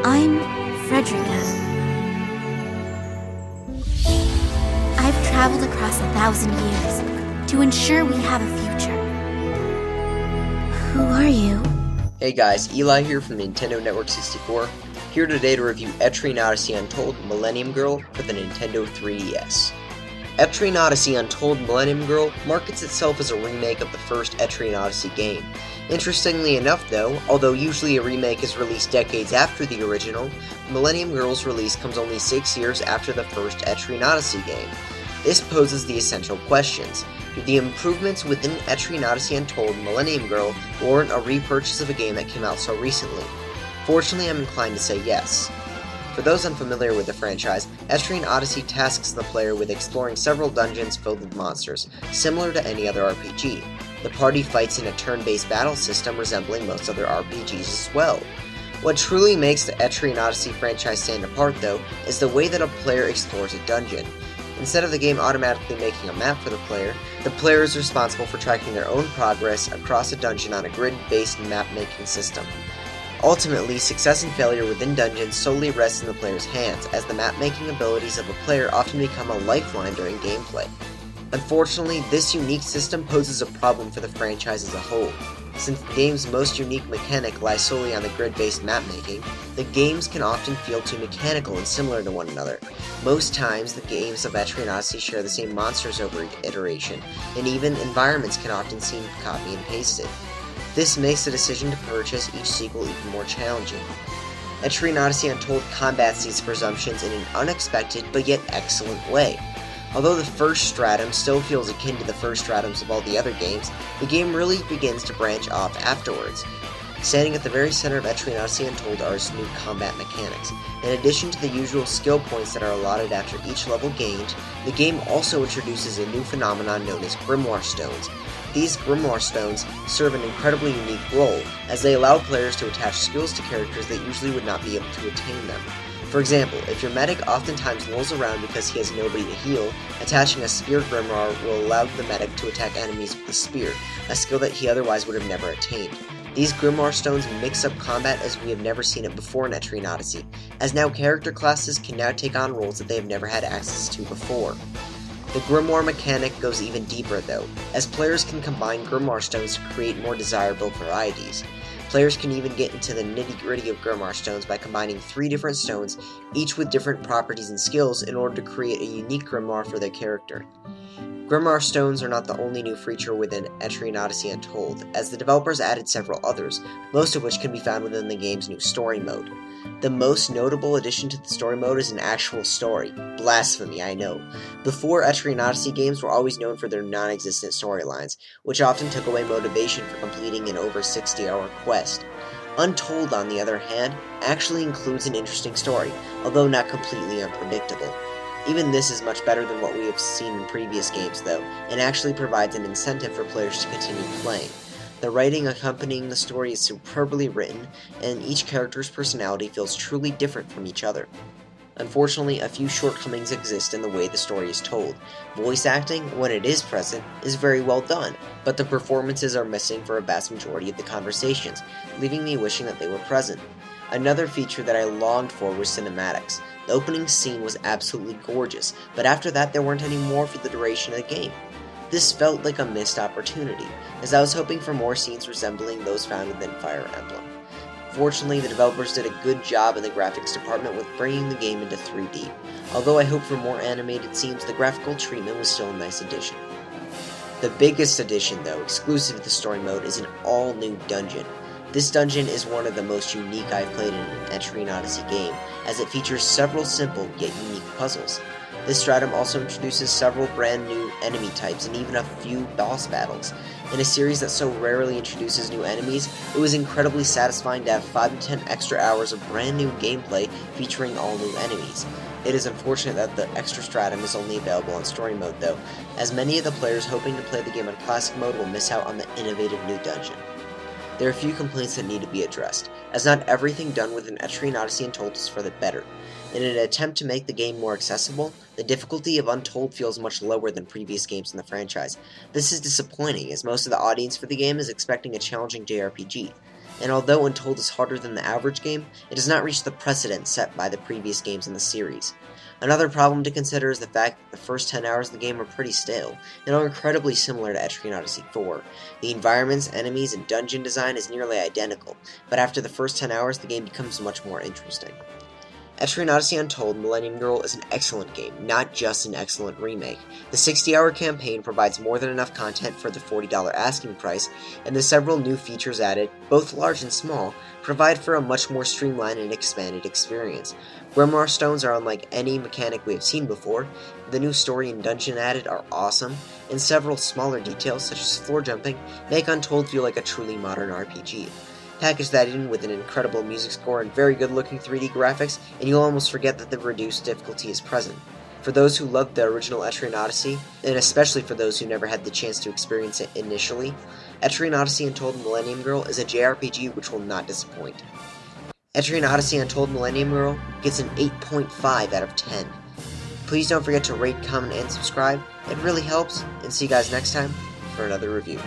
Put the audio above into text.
I'm Frederica. I've traveled across 1,000 years to ensure we have a future. Who are you? Hey guys, Eli here from Nintendo Network 64, here today to review Etrian Odyssey Untold Millennium Girl for the Nintendo 3DS. Etrian Odyssey Untold Millennium Girl markets itself as a remake of the first Etrian Odyssey game. Interestingly enough though, although usually a remake is released decades after the original, Millennium Girl's release comes only 6 years after the first Etrian Odyssey game. This poses the essential questions. Do the improvements within Etrian Odyssey Untold Millennium Girl warrant a repurchase of a game that came out so recently? Fortunately, I'm inclined to say yes. For those unfamiliar with the franchise, Etrian Odyssey tasks the player with exploring several dungeons filled with monsters, similar to any other RPG. The party fights in a turn-based battle system resembling most other RPGs as well. What truly makes the Etrian Odyssey franchise stand apart, though, is the way that a player explores a dungeon. Instead of the game automatically making a map for the player is responsible for tracking their own progress across a dungeon on a grid-based map-making system. Ultimately, success and failure within dungeons solely rests in the player's hands, as the map-making abilities of a player often become a lifeline during gameplay. Unfortunately, this unique system poses a problem for the franchise as a whole. Since the game's most unique mechanic lies solely on the grid-based map-making, the games can often feel too mechanical and similar to one another. Most times, the games of Etrian Odyssey share the same monsters over iteration, and even environments can often seem copy and pasted. This makes the decision to purchase each sequel even more challenging. Etrian Odyssey Untold combats these presumptions in an unexpected but yet excellent way. Although the first stratum still feels akin to the first stratums of all the other games, the game really begins to branch off afterwards. Standing at the very center of Etrian Odyssey Untold are its new combat mechanics. In addition to the usual skill points that are allotted after each level gained, the game also introduces a new phenomenon known as Grimoire Stones. These Grimoire Stones serve an incredibly unique role, as they allow players to attach skills to characters that usually would not be able to attain them. For example, if your medic oftentimes lolls around because he has nobody to heal, attaching a Spear Grimoire will allow the medic to attack enemies with a spear, a skill that he otherwise would have never attained. These Grimoire Stones mix up combat as we have never seen it before in Etrian Odyssey, as now character classes can now take on roles that they have never had access to before. The Grimoire mechanic goes even deeper though, as players can combine Grimoire Stones to create more desirable varieties. Players can even get into the nitty-gritty of Grimoire Stones by combining 3 different stones, each with different properties and skills, in order to create a unique Grimoire for their character. Grimoire Stones are not the only new feature within Etrian Odyssey Untold, as the developers added several others, most of which can be found within the game's new story mode. The most notable addition to the story mode is an actual story. Blasphemy, I know. Before, Etrian Odyssey games were always known for their non-existent storylines, which often took away motivation for completing an over 60-hour quest. Untold, on the other hand, actually includes an interesting story, although not completely unpredictable. Even this is much better than what we have seen in previous games though, and actually provides an incentive for players to continue playing. The writing accompanying the story is superbly written, and each character's personality feels truly different from each other. Unfortunately, a few shortcomings exist in the way the story is told. Voice acting, when it is present, is very well done, but the performances are missing for a vast majority of the conversations, leaving me wishing that they were present. Another feature that I longed for was cinematics. The opening scene was absolutely gorgeous, but after that there weren't any more for the duration of the game. This felt like a missed opportunity, as I was hoping for more scenes resembling those found within Fire Emblem. Fortunately, the developers did a good job in the graphics department with bringing the game into 3D. Although I hoped for more animated scenes, the graphical treatment was still a nice addition. The biggest addition, though, exclusive to the story mode, is an all-new dungeon. This dungeon is one of the most unique I've played in an Etrian Odyssey game, as it features several simple yet unique puzzles. This stratum also introduces several brand new enemy types and even a few boss battles. In a series that so rarely introduces new enemies, it was incredibly satisfying to have 5 to 10 extra hours of brand new gameplay featuring all new enemies. It is unfortunate that the extra stratum is only available on story mode though, as many of the players hoping to play the game on classic mode will miss out on the innovative new dungeon. There are a few complaints that need to be addressed, as not everything done within Etrian Odyssey Untold is for the better. In an attempt to make the game more accessible, the difficulty of Untold feels much lower than previous games in the franchise. This is disappointing, as most of the audience for the game is expecting a challenging JRPG. and although Untold is harder than the average game, it does not reach the precedent set by the previous games in the series. Another problem to consider is the fact that the first 10 hours of the game are pretty stale, and are incredibly similar to Etrian Odyssey 4. The environments, enemies, and dungeon design is nearly identical, but after the first 10 hours the game becomes much more interesting. Etrian Odyssey Untold Millennium Girl is an excellent game, not just an excellent remake. The 60-hour campaign provides more than enough content for the $40 asking price, and the several new features added, both large and small, provide for a much more streamlined and expanded experience. Grimoire stones are unlike any mechanic we have seen before, the new story and dungeon added are awesome, and several smaller details such as floor jumping make Untold feel like a truly modern RPG. Package that in with an incredible music score and very good looking 3D graphics, and you'll almost forget that the reduced difficulty is present. For those who loved the original Etrian Odyssey, and especially for those who never had the chance to experience it initially, Etrian Odyssey Untold Millennium Girl is a JRPG which will not disappoint. Etrian Odyssey Untold Millennium Girl gets an 8.5 out of 10. Please don't forget to rate, comment, and subscribe. It really helps, and see you guys next time for another review.